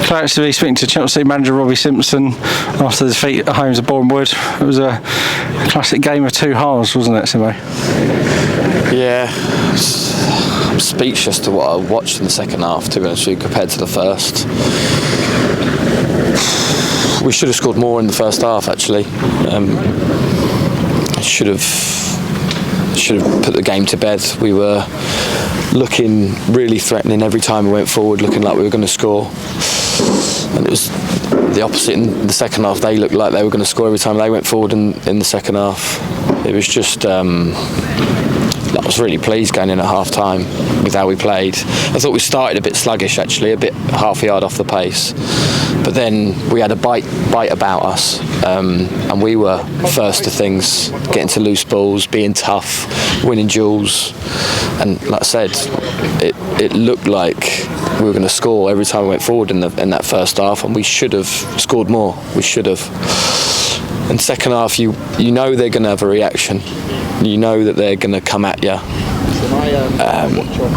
ClaretsTV speaking to Chelsea manager Robbie Simpson after the defeat at home to Boreham Wood. It was a classic game of two halves, wasn't it, Simo? Yeah, I'm speechless to what I watched in the second half, to be honest with you, compared to the first. We should have scored more in the first half, actually. Should have put the game to bed. We were looking really threatening every time we went forward, looking like we were going to score. And it was the opposite in the second half. They looked like they were going to score every time they went forward in the second half. It was just... I was really pleased going in at half-time with how we played. I thought we started a bit sluggish, actually, a bit half a yard off the pace. But then we had a bite about us, and we were first to things, getting to loose balls, being tough, winning duels. And like I said, it looked like we were going to score every time we went forward in that first half, and we should have scored more. We should have. And second half, you know they're going to have a reaction. You know that they're going to come at you.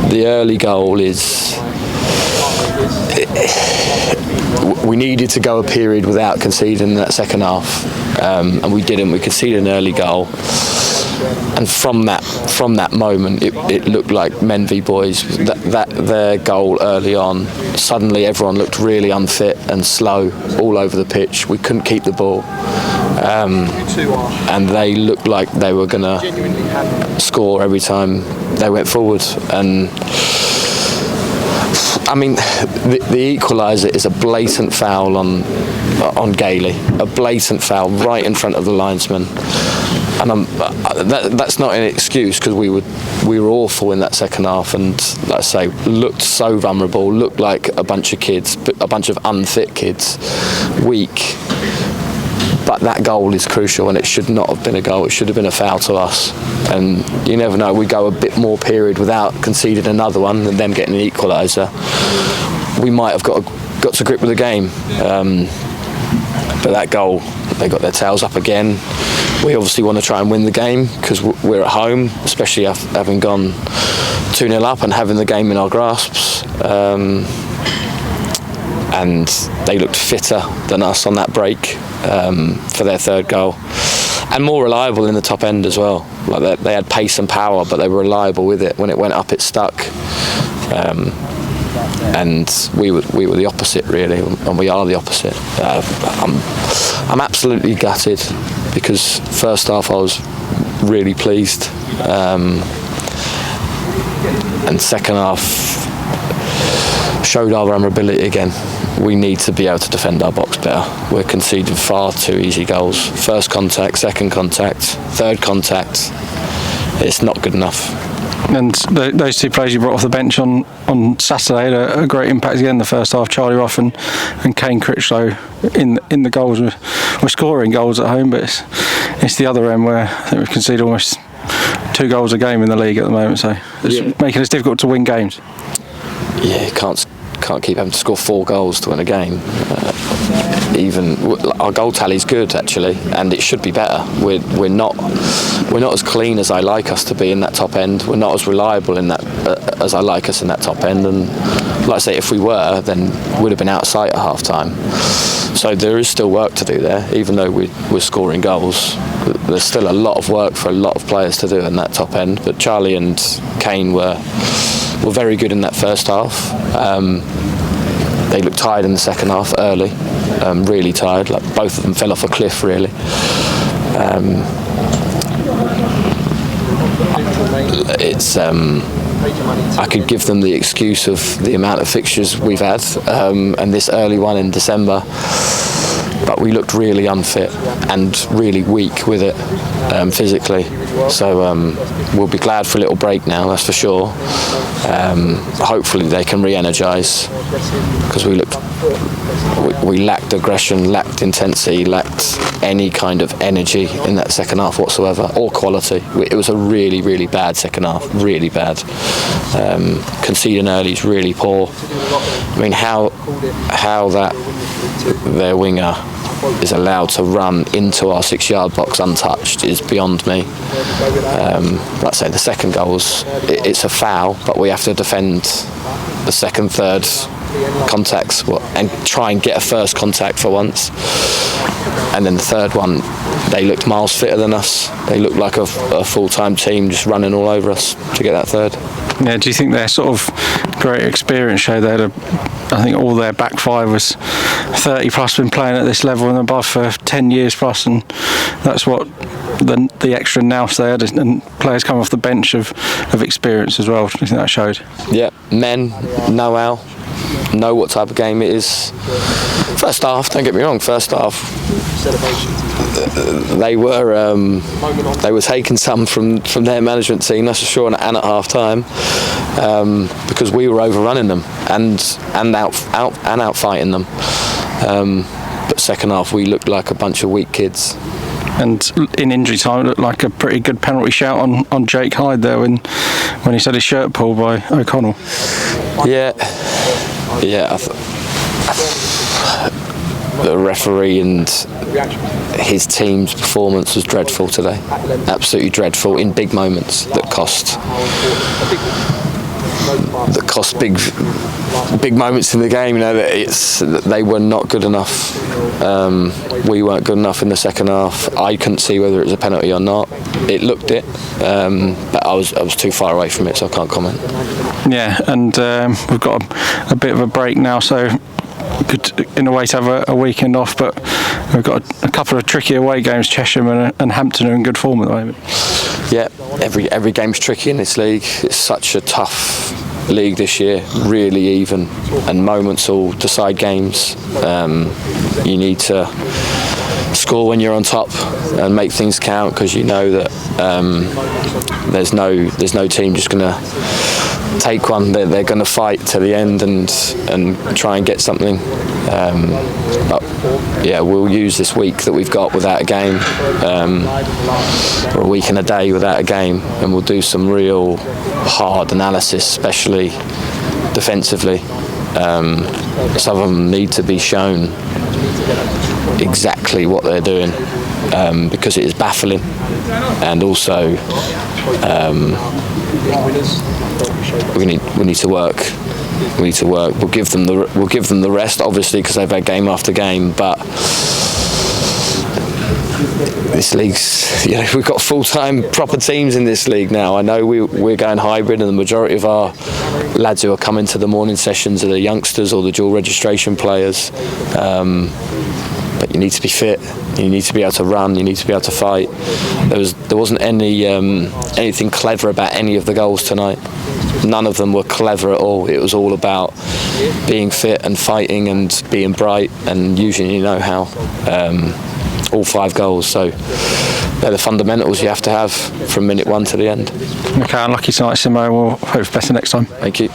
The early goal is... We needed to go a period without conceding in that second half, and we didn't. We conceded an early goal, and from that moment, it looked like men v boys. That their goal early on, suddenly everyone looked really unfit and slow all over the pitch. We couldn't keep the ball. And they looked like they were going to score every time they went forward. And I mean, the equaliser is a blatant foul on Gailey, a blatant foul right in front of the linesman. And that's not an excuse, because we were awful in that second half, and like I say, looked so vulnerable, looked like a bunch of kids, a bunch of unfit kids, weak. But that goal is crucial, and it should not have been a goal. It should have been a foul to us. And you never know, we go a bit more period without conceding another one and them getting an equaliser. We might have got to grip with the game. But that goal, they got their tails up again. We obviously want to try and win the game because we're at home, especially having gone 2-0 up and having the game in our grasps. And they looked fitter than us on that break for their third goal, and more reliable in the top end as well. Like they had pace and power, but they were reliable with it. When it went up, it stuck. And we were the opposite, really, and we are the opposite. I'm absolutely gutted, because first half I was really pleased, and second half showed our vulnerability again. We need to be able to defend our box better. We're conceding far too easy goals. First contact, second contact, third contact. It's not good enough. And those two players you brought off the bench on Saturday had a great impact again in the first half. Charlie Ruff and Kane Critchlow in the goals. We're scoring goals at home, but it's the other end where I think we've conceded almost 2 goals a game in the league at the moment. So it's making us difficult to win games. Yeah, you can't keep having to score 4 goals to win a game. Even our goal tally's good, actually, and it should be better. We're not as clean as I like us to be in that top end. We're not as reliable in that as I like us in that top end. And like I say, if we were, then we'd have been out of sight at half time. So there is still work to do there, even though we're scoring goals. There's still a lot of work for a lot of players to do in that top end. But Charlie and Kane were very good in that first half. They looked tired in the second half early, really tired. Like both of them fell off a cliff, really. I could give them the excuse of the amount of fixtures we've had, and this early one in December. But we looked really unfit and really weak with it physically. So we'll be glad for a little break now, that's for sure. Hopefully they can re-energise, because we lacked aggression, lacked intensity, lacked any kind of energy in that second half whatsoever, or quality. It was a really, really bad second half, really bad. Conceding early is really poor. I mean, how their winger is allowed to run into our 6-yard box untouched is beyond me. Like I say, the second goal it's a foul, but we have to defend the second, third, contacts and try and get a first contact for once. And then the third one, they looked miles fitter than us. They looked like a full-time team just running all over us to get that third. Yeah, do you think their sort of great experience showed they had I think all their back five was 30 plus, been playing at this level and above for 10 years plus, and that's what the extra nous they had, and players come off the bench of experience as well. Do you think that showed? Yeah, men know what type of game it is. First half, don't get me wrong, first half they were taking some from their management team, that's for sure, and at half time, because we were overrunning them and out fighting them. But second half we looked like a bunch of weak kids. And in injury time, it looked like a pretty good penalty shout on Jake Hyde there when he had his shirt pulled by O'Connell. Yeah. The referee and his team's performance was dreadful today. Absolutely dreadful in big moments that cost big moments in the game. You know, that they were not good enough. We weren't good enough in the second half. I couldn't see whether it was a penalty or not. It looked it, but I was too far away from it, so I can't comment. Yeah, and we've got a bit of a break now, so good in a way to have a weekend off, but we've got a couple of tricky away games. Chesham and Hampton are in good form at the moment. Yeah, every game's tricky in this league. It's such a tough league this year, really even, and moments all decide games. You need to score when you're on top and make things count, because you know that there's no team just going to take one. They're going to fight to the end and try and get something. But yeah, we'll use this week that we've got without a game, or a week and a day without a game, and we'll do some real hard analysis, especially defensively. Some of them need to be shown exactly what they're doing, because it is baffling, and also we need to work. We'll give them the rest, obviously, because they've had game after game. But this league's, we've got full-time proper teams in this league now. I know we're going hybrid, and the majority of our lads who are coming to the morning sessions are the youngsters or the dual registration players. But you need to be fit. You need to be able to run. You need to be able to fight. There wasn't anything clever about any of the goals tonight. None of them were clever at all. It was all about being fit and fighting and being bright and using your know-how. All 5 goals. So they're the fundamentals you have to have from minute 1 to the end. Okay, unlucky tonight, Simo. We'll hope for better next time. Thank you.